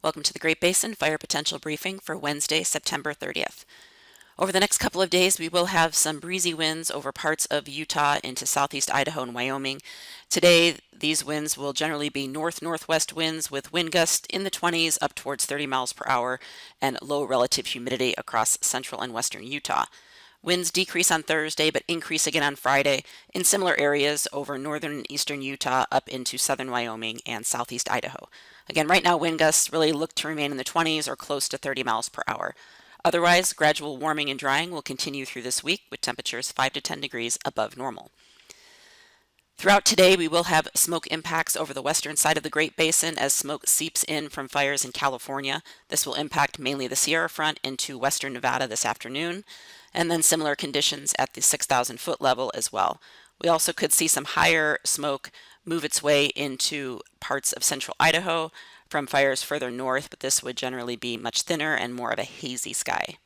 Welcome to the Great Basin Fire Potential Briefing for Wednesday, September 30th. Over the next couple of days, we will have some breezy winds over parts of Utah into southeast Idaho and Wyoming. Today, these winds will generally be north-northwest winds with wind gusts in the 20s up towards 30 miles per hour and low relative humidity across central and western Utah. Winds decrease on Thursday but increase again on Friday in similar areas over northern and eastern Utah up into southern Wyoming and southeast Idaho. Again, right now wind gusts really look to remain in the 20s or close to 30 miles per hour. Otherwise, gradual warming and drying will continue through this week with temperatures 5 to 10 degrees above normal. Throughout today, we will have smoke impacts over the western side of the Great Basin as smoke seeps in from fires in California. This will impact mainly the Sierra Front into western Nevada this afternoon, and then similar conditions at the 6,000-foot level as well. We also could see some higher smoke move its way into parts of central Idaho from fires further north, but this would generally be much thinner and more of a hazy sky.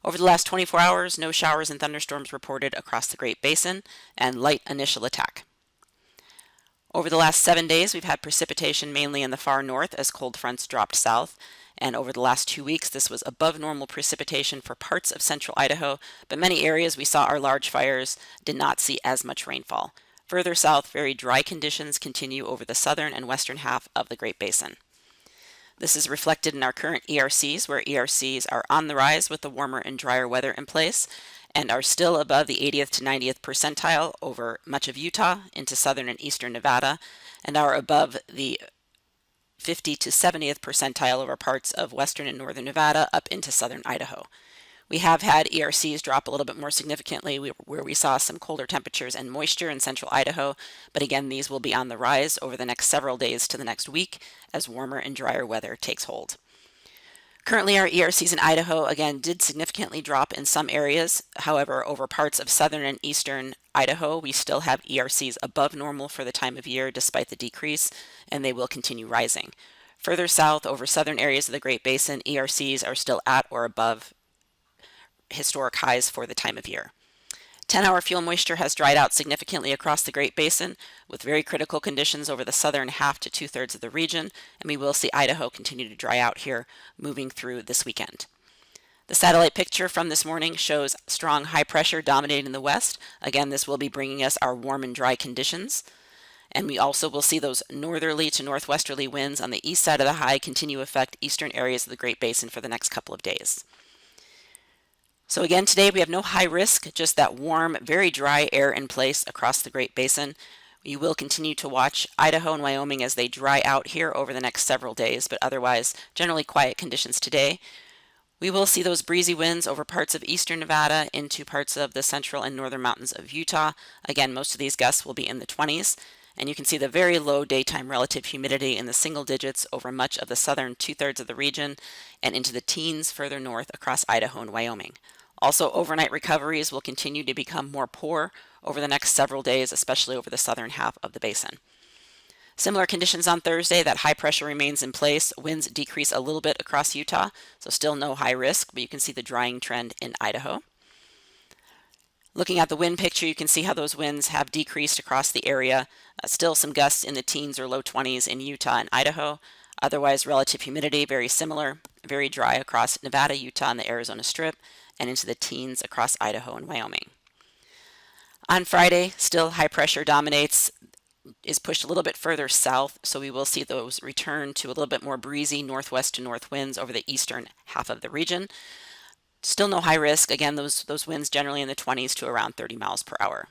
Over the last 24 hours, no showers and thunderstorms reported across the Great Basin and light initial attack. Over the last 7 days, we've had precipitation mainly in the far north as cold fronts dropped south. And over the last 2 weeks, this was above normal precipitation for parts of central Idaho, but many areas we saw our large fires did not see as much rainfall. Further south, very dry conditions continue over the southern and western half of the Great Basin. This is reflected in our current ERCs, where ERCs are on the rise with the warmer and drier weather in place and are still above the 80th to 90th percentile over much of Utah into southern and eastern Nevada, and are above the 50th to 70th percentile over parts of western and northern Nevada up into southern Idaho. We have had ERCs drop a little bit more significantly where we saw some colder temperatures and moisture in central Idaho, but again, these will be on the rise over the next several days to the next week as warmer and drier weather takes hold. Currently, our ERCs in Idaho, again, did significantly drop in some areas. However, over parts of southern and eastern Idaho, we still have ERCs above normal for the time of year despite the decrease, and they will continue rising. Further south, over southern areas of the Great Basin, ERCs are still at or above historic highs for the time of year. 10-hour fuel moisture has dried out significantly across the Great Basin with very critical conditions over the southern half to two-thirds of the region, and we will see Idaho continue to dry out here moving through this weekend. The satellite picture from this morning shows strong high pressure dominating the west. Again, this will be bringing us our warm and dry conditions. And we also will see those northerly to northwesterly winds on the east side of the high continue to affect eastern areas of the Great Basin for the next couple of days. So again, today we have no high risk, just that warm, very dry air in place across the Great Basin. You will continue to watch Idaho and Wyoming as they dry out here over the next several days, but otherwise generally quiet conditions today. We will see those breezy winds over parts of eastern Nevada into parts of the central and northern mountains of Utah. Again, most of these gusts will be in the 20s, and you can see the very low daytime relative humidity in the single digits over much of the southern two-thirds of the region and into the teens further north across Idaho and Wyoming. Also, overnight recoveries will continue to become more poor over the next several days, especially over the southern half of the basin. Similar conditions on Thursday, that high pressure remains in place. Winds decrease a little bit across Utah, so still no high risk, but you can see the drying trend in Idaho. Looking at the wind picture, you can see how those winds have decreased across the area. Still some gusts in the teens or low 20s in Utah and Idaho. Otherwise, relative humidity very similar, very dry across Nevada, Utah, and the Arizona Strip, and into the teens across Idaho and Wyoming. On Friday, still high pressure dominates, is pushed a little bit further south, so we will see those return to a little bit more breezy northwest to north winds over the eastern half of the region. Still no high risk. Again, those winds generally in the 20s to around 30 miles per hour.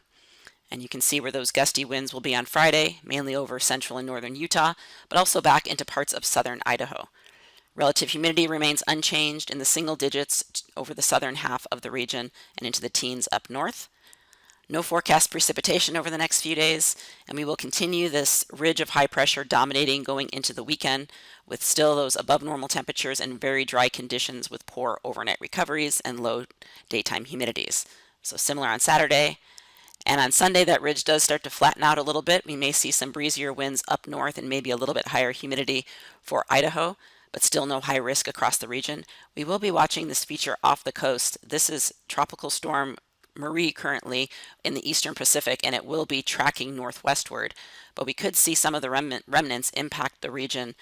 And you can see where those gusty winds will be on Friday, mainly over central and northern Utah, but also back into parts of southern Idaho. Relative humidity remains unchanged in the single digits over the southern half of the region and into the teens up north. No forecast precipitation over the next few days, and we will continue this ridge of high pressure dominating going into the weekend with still those above normal temperatures and very dry conditions with poor overnight recoveries and low daytime humidities. So similar on Saturday. And on Sunday, that ridge does start to flatten out a little bit. We may see some breezier winds up north and maybe a little bit higher humidity for Idaho, but still no high risk across the region. We will be watching this feature off the coast. This is Tropical Storm Marie currently in the eastern Pacific, and it will be tracking northwestward. But we could see some of the remnants impact the region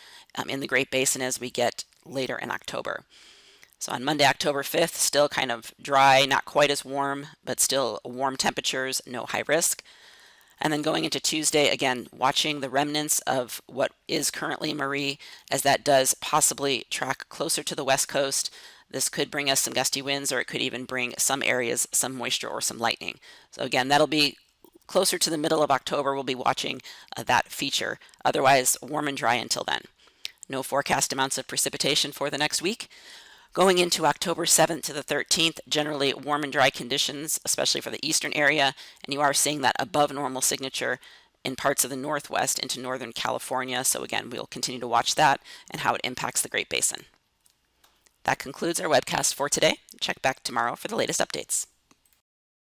in the Great Basin as we get later in October. So on Monday, October 5th, still kind of dry, not quite as warm, but still warm temperatures, no high risk. And then going into Tuesday, again, watching the remnants of what is currently Marie, as that does possibly track closer to the west coast. This could bring us some gusty winds, or it could even bring some areas some moisture or some lightning. So again, that'll be closer to the middle of October. We'll be watching that feature. Otherwise, warm and dry until then. No forecast amounts of precipitation for the next week. Going into October 7th to the 13th, generally warm and dry conditions, especially for the eastern area, and you are seeing that above normal signature in parts of the northwest into northern California. So again, we'll continue to watch that and how it impacts the Great Basin. That concludes our webcast for today. Check back tomorrow for the latest updates.